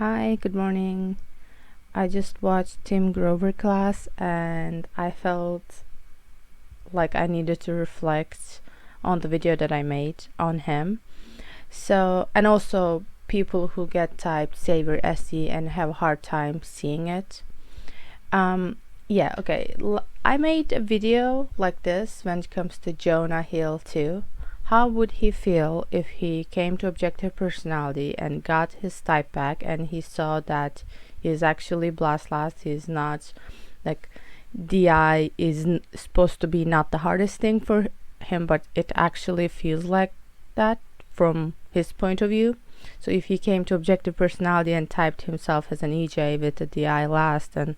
Hi, good morning. I just watched Tim Grover class and I felt like I needed to reflect on the video that I made on him. And also people who get typed Saver SE and have a hard time seeing it. Yeah, okay. I made a video like this when it comes to Jonah Hill too. How would he feel if he came to Objective Personality and got his type back and he saw that he's actually Blastlast, he's not like DI is supposed to be not the hardest thing for him, but it actually feels like that from his point of view. So if he came to Objective Personality and typed himself as an EJ with a DI last, and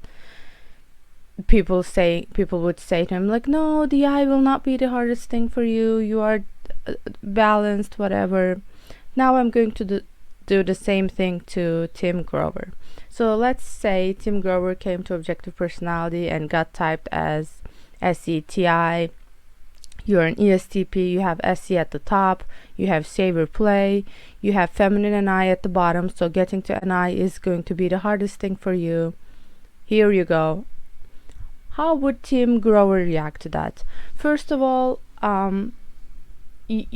people would say to him like, no, DI will not be the hardest thing for you, you are balanced, whatever. Now I'm going to do the same thing to Tim Grover. So let's say Tim Grover came to Objective Personality and got typed as SETI. You're an ESTP, you have SE at the top, you have Saver Play, you have Feminine NI at the bottom, so getting to NI is going to be the hardest thing for you. Here you go. How would Tim Grover react to that? First of all,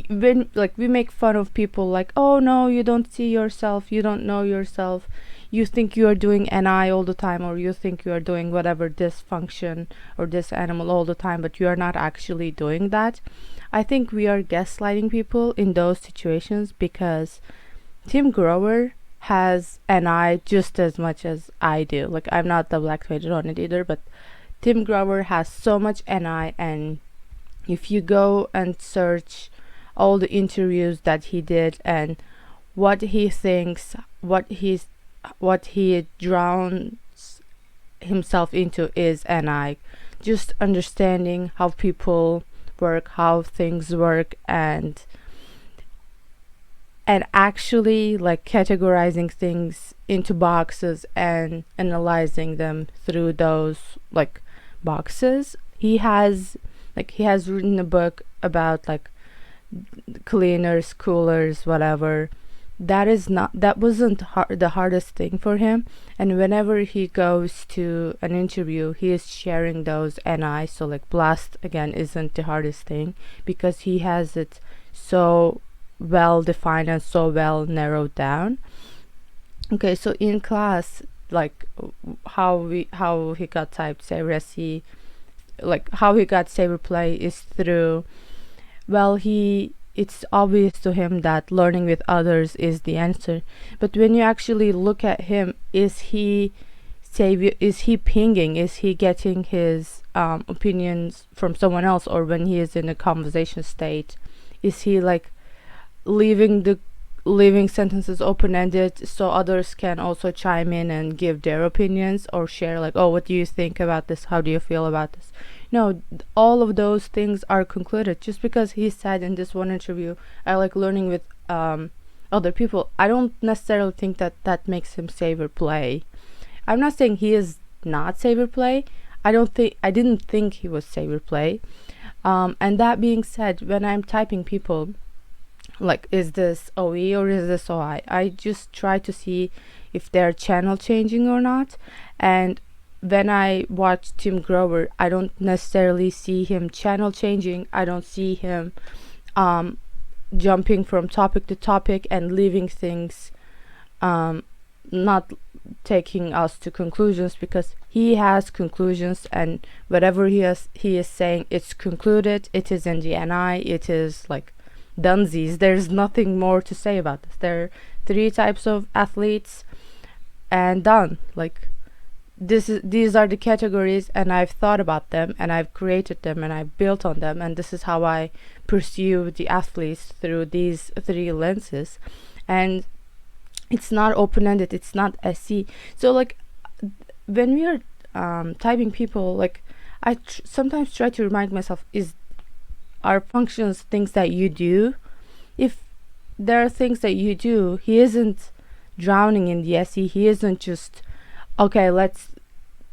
when we make fun of people like, oh no, you don't see yourself, you don't know yourself, you think you are doing NI all the time, or you think you are doing whatever this function or this animal all the time, but you are not actually doing that. I think we are gaslighting people in those situations, because Tim Grover has NI just as much as I do. Like, I'm not double activated on it either, but Tim Grover has so much NI, and if you go and search all the interviews that he did and what he thinks, what he drowns himself into is NI. Just understanding how people work, how things work, and actually like categorizing things into boxes and analyzing them through those like boxes. He has written a book about like cleaners, coolers, whatever. That wasn't the hardest thing for him, and whenever he goes to an interview he is sharing those NI. So like Blast again isn't the hardest thing, because he has it so well defined and so well narrowed down. Okay, so in class, like how he got typed Saver SE, like how he got Saver Play is through, well, it's obvious to him that learning with others is the answer. But when you actually look at him, is he pinging? Is he getting his opinions from someone else? Or when he is in a conversation state, is he like leaving sentences open-ended so others can also chime in and give their opinions or share like, oh, what do you think about this? How do you feel about this? No, all of those things are concluded. Just because he said in this one interview, I like learning with other people, I don't necessarily think that makes him Saver Play. I'm not saying he is not Saver Play. I didn't think he was Saver Play. And that being said, when I'm typing people, like, is this OE or is this OI? I just try to see if they're channel changing or not. And when I watch Tim Grover, I don't necessarily see him channel changing. I don't see him jumping from topic to topic and leaving things, not taking us to conclusions, because he has conclusions, and whatever he is saying, it's concluded, it is in the NI, it is like dunsies. There's nothing more to say about this. There are 3 types of athletes and done. Like, these are the categories, and I've thought about them and I've created them and I've built on them, and this is how I pursue the athletes through these 3 lenses. And it's not open-ended, it's not SC. So like when we are typing people, like I sometimes try to remind myself, are functions things that you do? If there are things that you do, he isn't drowning in the SE. He isn't just, okay, let's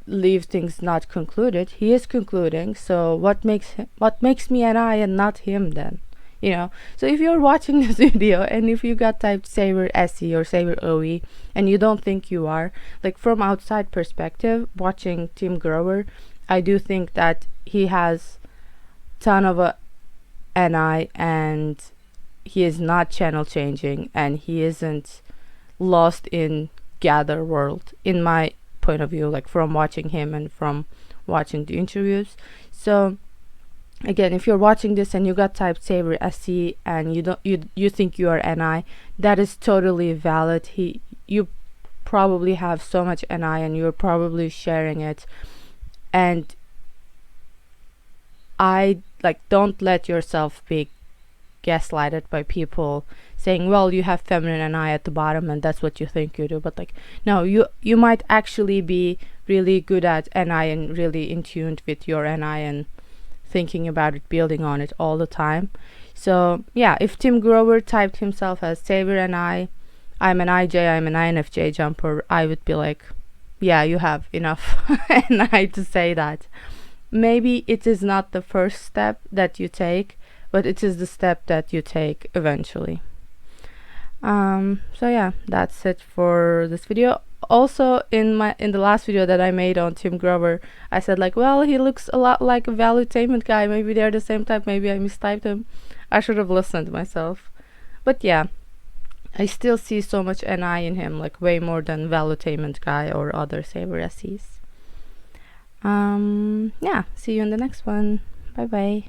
leave things not concluded. He is concluding. So what makes me an I and not him then? you know. So if you're watching this video and if you got typed Saber SE or Saber OE and you don't think you are, like from outside perspective, watching Tim Grover, I do think that he has ton of a NI, and he is not channel changing, and he isn't lost in gather world, in my point of view, like from watching him and from watching the interviews. So again, if you're watching this and you got typed Saber SC and you think you are NI, that is totally valid. You probably have so much NI and you're probably sharing it, and I like, don't let yourself be gaslighted by people saying, well, you have feminine NI at the bottom and that's what you think you do. But like, no, you might actually be really good at NI and really in tune with your NI and thinking about it, building on it all the time. So yeah, if Tim Grover typed himself as Saber NI, I'm an IJ, I'm an INFJ jumper, I would be like, yeah, you have enough NI to say that. Maybe it is not the first step that you take, but it is the step that you take eventually. So yeah, that's it for this video. Also, in the last video that I made on Tim Grover, I said like, well, he looks a lot like a valuetainment guy. Maybe they're the same type. Maybe I mistyped him. I should have listened myself. But yeah, I still see so much NI in him, like way more than valuetainment guy or other Saber SEs. Yeah, see you in the next one. Bye bye.